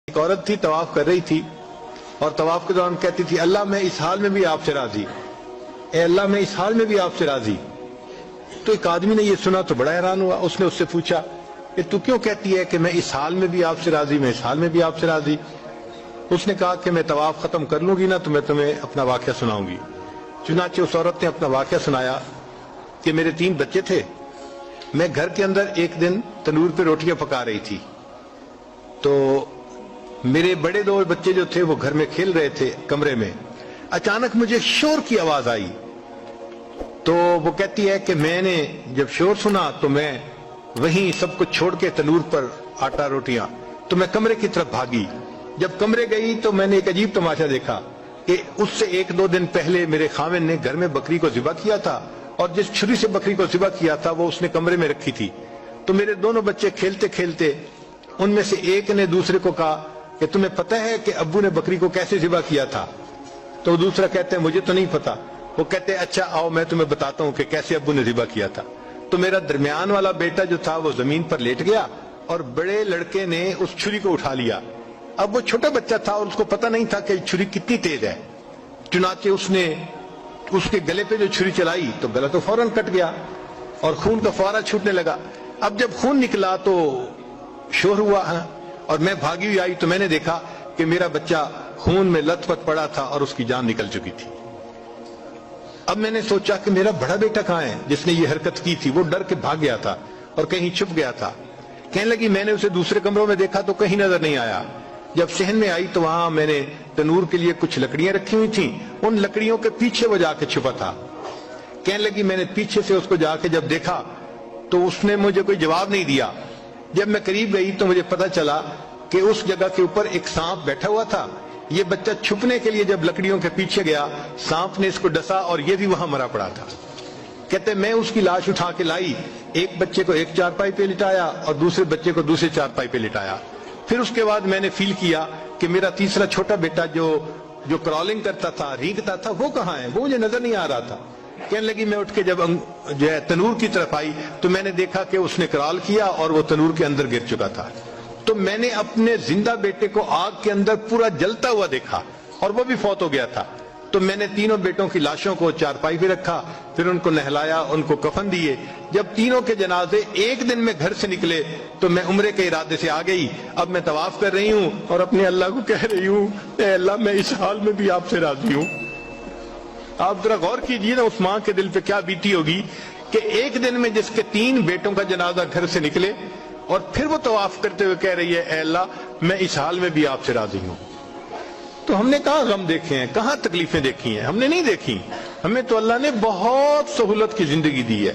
ایک عورت تھی طواف کر رہی تھی اور طواف کے دوران کہتی تھی اللہ میں اس حال میں بھی آپ سے راضی، اے اللہ میں اس حال میں بھی آپ سے راضی۔ تو ایک آدمی نے یہ سنا تو بڑا حیران ہوا، اس نے اس سے پوچھا کہ تو کیوں کہتی ہے کہ میں اس حال میں بھی آپ سے راضی، میں اس حال میں بھی آپ سے راضی؟ اس نے کہا کہ میں طواف ختم کر لوں گی نا تو میں تمہیں اپنا واقعہ سناؤں گی۔ چنانچہ اس عورت نے اپنا واقعہ سنایا کہ میرے 3 بچے تھے، میں گھر کے اندر ایک دن تنور پہ روٹیاں پکا رہی تھی تو میرے بڑے 2 بچے جو تھے وہ گھر میں کھیل رہے تھے کمرے میں، اچانک مجھے شور کی آواز آئی تو وہ کہتی ہے کہ میں نے جب شور سنا تو میں وہیں سب کچھ چھوڑ کے تنور پر آٹا روٹیاں تو میں کمرے کی طرف بھاگی۔ جب کمرے گئی تو میں نے ایک عجیب تماشا دیکھا کہ اس سے 1-2 دن پہلے میرے خاوند نے گھر میں بکری کو ذبح کیا تھا اور جس چھری سے بکری کو ذبح کیا تھا وہ اس نے کمرے میں رکھی تھی۔ تو میرے دونوں بچے کھیلتے کھیلتے ان میں سے ایک نے دوسرے کو کہا کہ تمہیں پتہ ہے کہ ابو نے بکری کو کیسے ذبح کیا تھا؟ تو دوسرا کہتے ہیں مجھے تو نہیں پتا۔ وہ کہتے ہیں اچھا آؤ میں تمہیں بتاتا ہوں کہ کیسے ابو نے ذبح کیا تھا۔ تو میرا درمیان والا بیٹا جو تھا وہ زمین پر لیٹ گیا اور بڑے لڑکے نے اس چھری کو اٹھا لیا۔ اب وہ چھوٹا بچہ تھا اور اس کو پتہ نہیں تھا کہ چھری کتنی تیز ہے، چنانچہ اس نے اس کے گلے پہ جو چھری چلائی تو گلا تو فوراً کٹ گیا اور خون کا فوارہ چھوٹنے لگا۔ اب جب خون نکلا تو شور ہوا اور میں بھاگی ہوئی آئی تو میں نے دیکھا کہ میرا بچہ خون میں لت پت پڑا تھا اور اس کی جان نکل چکی تھی۔ اب میں نے سوچا کہ میرا بڑا بیٹا کہاں ہے جس نے یہ حرکت کی تھی؟ وہ ڈر کے بھاگ گیا تھا اور کہیں چھپ گیا تھا۔ کہنے لگی میں نے اسے دوسرے کمروں میں دیکھا تو کہیں نظر نہیں آیا۔ جب صحن میں آئی تو وہاں میں نے تنور کے لیے کچھ لکڑیاں رکھی ہوئی تھیں، ان لکڑیوں کے پیچھے وہ جا کے چھپا تھا۔ کہنے لگی میں نے پیچھے سے اس کو جا کے جب دیکھا تو اس نے مجھے کوئی جواب نہیں دیا۔ جب میں قریب گئی تو مجھے پتا چلا کہ اس جگہ کے اوپر ایک سانپ بیٹھا ہوا تھا۔ یہ بچہ چھپنے کے لیے جب لکڑیوں کے پیچھے گیا سانپ نے اس کو ڈسا اور یہ بھی وہاں مرا پڑا تھا۔ کہتے میں اس کی لاش اٹھا کے لائی، ایک بچے کو ایک چارپائی پہ لٹایا اور دوسرے بچے کو دوسرے چارپائی پہ لٹایا۔ پھر اس کے بعد میں نے فیل کیا کہ میرا تیسرا چھوٹا بیٹا جو کرالنگ کرتا تھا، رینگتا تھا، وہ کہاں ہے؟ وہ مجھے نظر نہیں آ رہا تھا۔ کہنے لگی میں اٹھ کے جب جو ہے تنور کی طرف آئی تو میں نے دیکھا کہ اس نے کرال کیا اور وہ تنور کے اندر گر چکا تھا۔ تو میں نے اپنے زندہ بیٹے کو آگ کے اندر پورا جلتا ہوا دیکھا اور وہ بھی فوت ہو گیا تھا۔ تو میں نے تینوں بیٹوں کی لاشوں کو چارپائی پہ رکھا، پھر ان کو نہلایا، ان کو کفن دیے۔ جب تینوں کے جنازے ایک دن میں گھر سے نکلے تو میں عمرے کے ارادے سے آ گئی۔ اب میں طواف کر رہی ہوں اور اپنے اللہ کو کہہ رہی ہوں اے اللہ میں اس حال میں بھی آپ سے راضی ہوں۔ آپ ذرا غور کیجئے نا اس ماں کے دل پہ کیا بیتی ہوگی کہ ایک دن میں جس کے 3 بیٹوں کا جنازہ گھر سے نکلے اور پھر وہ طواف کرتے ہوئے کہہ رہی ہے اے اللہ میں اس حال میں بھی آپ سے راضی ہوں۔ تو ہم نے کہاں غم دیکھے ہیں، کہاں تکلیفیں دیکھی ہیں؟ ہم نے نہیں دیکھی۔ ہمیں تو اللہ نے بہت سہولت کی زندگی دی ہے۔